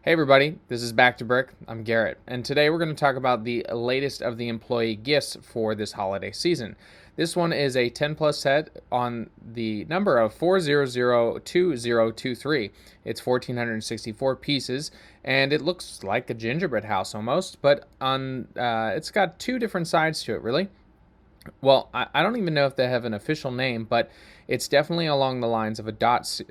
Hey everybody, this is Back to Brick. I'm Garrett, and today we're going to talk about the latest of the employee gifts for this holiday season. This one is a 10 plus set on the number of 4002023. It's 1,464 pieces, and it looks like a gingerbread house almost, but it's got two different sides to it, really. Well, I don't even know if they have an official name, but it's definitely along the lines of a dots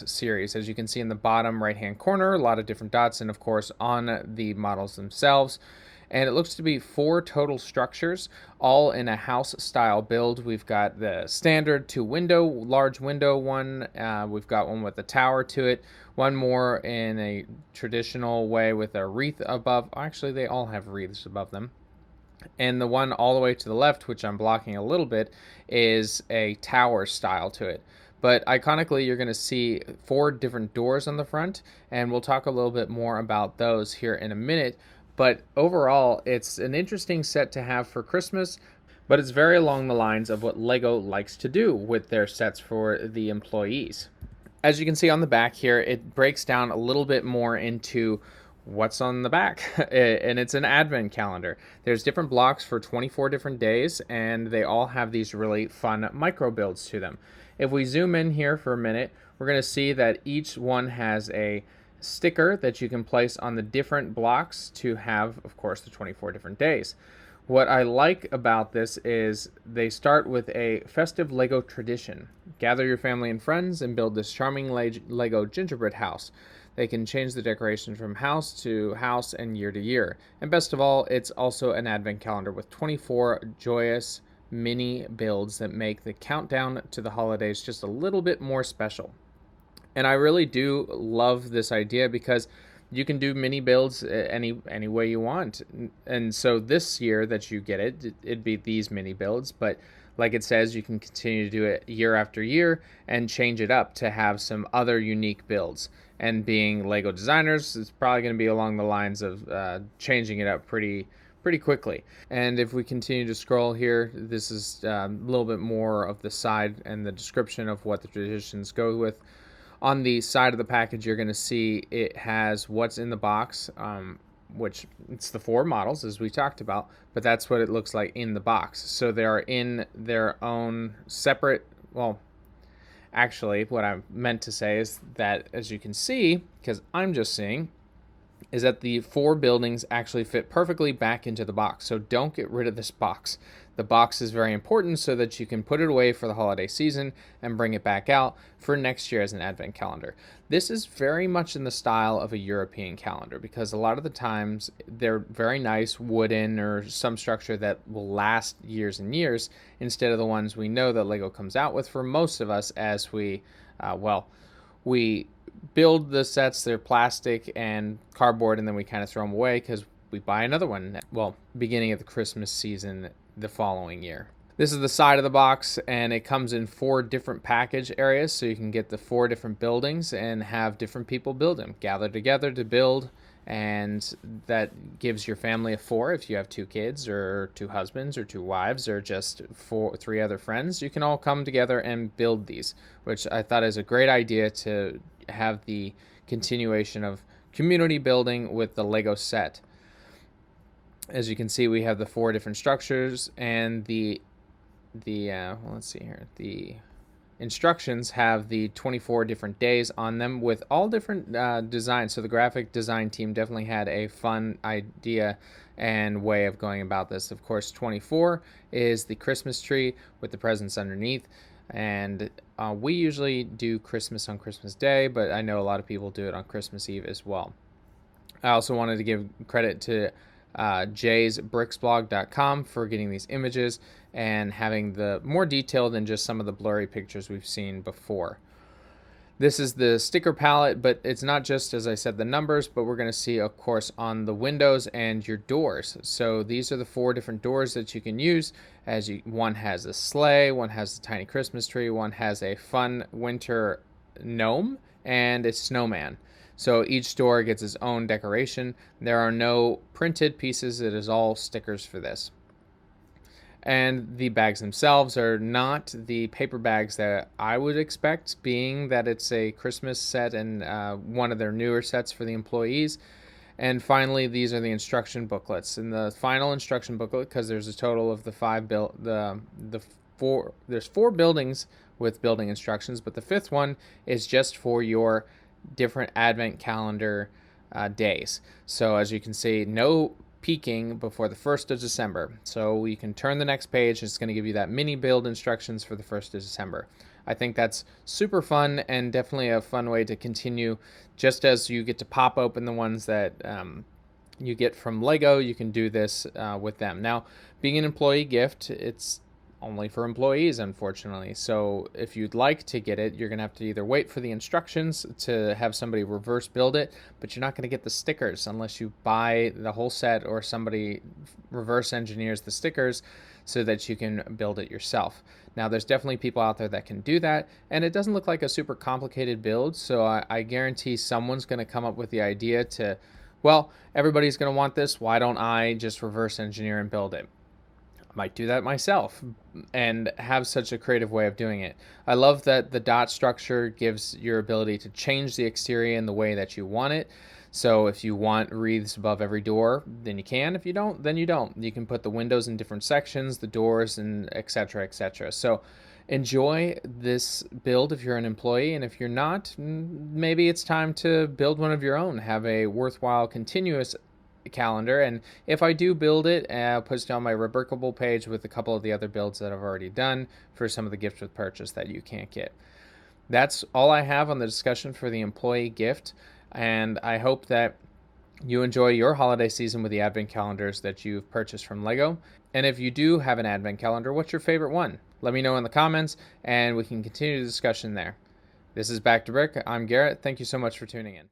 series. As you can see in the bottom right hand corner, a lot of different dots, and of course on the models themselves. And it looks to be four total structures, all in a house style build. We've got the standard large window one. We've got one with a tower to it. One more in a traditional way with a wreath above. Actually, they all have wreaths above them. And the one all the way to the left, which I'm blocking a little bit, is a tower style to it. But iconically, you're going to see four different doors on the front, and we'll talk a little bit more about those here in a minute. But overall, it's an interesting set to have for Christmas, but it's very along the lines of what LEGO likes to do with their sets for the employees. As you can see on the back here, it breaks down a little bit more into what's on the back, and it's an advent calendar. There's different blocks for 24 different days, and they all have these really fun micro builds to them. If we zoom in here for a minute, we're going to see that each one has a sticker that you can place on the different blocks to have, of course, the 24 different days. What I like about this is they start with a festive Lego tradition. Gather your family and friends and build this charming Lego gingerbread house. They can change the decorations from house to house and year to year. And best of all, it's also an advent calendar with 24 joyous mini builds that make the countdown to the holidays just a little bit more special. And I really do love this idea because you can do mini builds any way you want. And so this year that you get it'd be these mini builds, but like it says, you can continue to do it year after year and change it up to have some other unique builds. And being Lego designers, it's probably going to be along the lines of changing it up pretty quickly. And if we continue to scroll here, this is a little bit more of the side and the description of what the traditions go with. On the side of the package, you're going to see it has what's in the box, which it's the four models as we talked about, but that's what it looks like in the box. So they are in their own separate, well, actually, what I meant to say is that, as you can see, because I'm just seeing, is that the four buildings actually fit perfectly back into the box. So don't get rid of this box. The box is very important so that you can put it away for the holiday season and bring it back out for next year as an advent calendar. This is very much in the style of a European calendar because a lot of the times they're very nice wooden or some structure that will last years and years instead of the ones we know that Lego comes out with for most of us as we build the sets. They're plastic and cardboard, and then we kind of throw them away because we buy another one, beginning of the Christmas season the following year. This is the side of the box, and it comes in four different package areas, so you can get the four different buildings and have different people build them. Gather together to build, and that gives your family of four. If you have two kids or two husbands or two wives or just three other friends, you can all come together and build these, which I thought is a great idea to have the continuation of community building with the Lego set. As you can see, we have the four different structures, and let's see here. The instructions have the 24 different days on them with all different designs. So the graphic design team definitely had a fun idea and way of going about this. Of course, 24 is the Christmas tree with the presents underneath. And we usually do Christmas on Christmas Day, but I know a lot of people do it on Christmas Eve as well. I also wanted to give credit to jaysbricksblog.com for getting these images and having the more detail than just some of the blurry pictures we've seen before. This is the sticker palette, but it's not just, as I said, the numbers, but we're going to see, of course, on the windows and your doors. So these are the four different doors that you can use. One has a sleigh, one has a tiny Christmas tree, one has a fun winter gnome, and a snowman. So each door gets its own decoration. There are no printed pieces. It is all stickers for this. And the bags themselves are not the paper bags that I would expect, being that it's a Christmas set and one of their newer sets for the employees. And finally, these are the instruction booklets. In the final instruction booklet, because there's a total of the four, there's four buildings with building instructions, but the fifth one is just for your different Advent calendar days. So as you can see, no peaking before the 1st of December. So you can turn the next page. It's going to give you that mini build instructions for the 1st of December. I think that's super fun and definitely a fun way to continue. Just as you get to pop open the ones that you get from Lego, you can do this with them. Now, being an employee gift, it's only for employees, unfortunately. So if you'd like to get it, you're going to have to either wait for the instructions to have somebody reverse build it, but you're not going to get the stickers unless you buy the whole set or somebody reverse engineers the stickers so that you can build it yourself. Now, there's definitely people out there that can do that, and it doesn't look like a super complicated build, so I guarantee someone's going to come up with the idea to, well, everybody's going to want this, why don't I just reverse engineer and build it? Might do that myself and have such a creative way of doing it. I love that the dot structure gives your ability to change the exterior in the way that you want it. So if you want wreaths above every door, then you can. If you don't, then you don't. You can put the windows in different sections, the doors, and etc., etc. So enjoy this build if you're an employee, and if you're not, maybe it's time to build one of your own. Have a worthwhile, continuous calendar, and if I do build it, I'll post it on my Remarkable page with a couple of the other builds that I've already done for some of the gifts with purchase that you can't get. That's all I have on the discussion for the employee gift, and I hope that you enjoy your holiday season with the advent calendars that you've purchased from Lego. And if you do have an advent calendar, what's your favorite one? Let me know in the comments and we can continue the discussion there. This is Back to Brick. I'm Garrett. Thank you so much for tuning in.